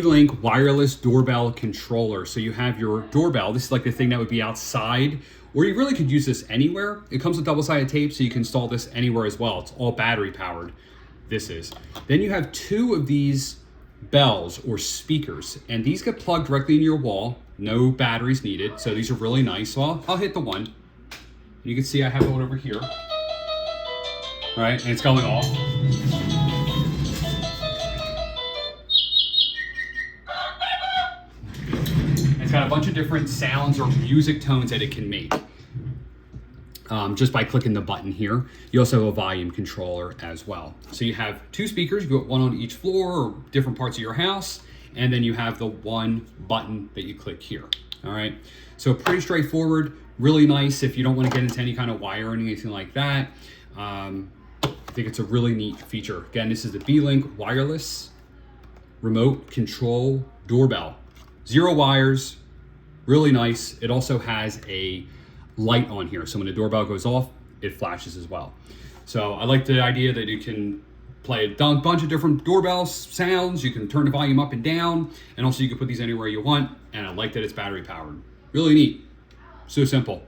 Link wireless doorbell controller. So you have your doorbell. This is like the thing that would be outside, or you really could use this anywhere. It comes with double-sided tape, so you can install this anywhere as well. It's all battery powered. This is. Then you have two of these bells or speakers, and these get plugged directly into your wall. No batteries needed, so these are really nice. So I'll hit the one. You can see I have one over here. All right, and it's going off. It's got a bunch of different sounds or music tones that it can make just by clicking the button here. You also have a volume controller as well. So you have two speakers, you got one on each floor or different parts of your house, and then you have the one button that you click here. All right, so pretty straightforward, really nice if you don't want to get into any kind of wiring or anything like that. I think it's a really neat feature. Again, this is the Link wireless remote control doorbell. 0 wires, really nice. It also has a light on here, so when the doorbell goes off, it flashes as well. So I like the idea that you can play a bunch of different doorbell sounds. You can turn the volume up and down, and also you can put these anywhere you want. And I like that it's battery powered. Really neat. So simple.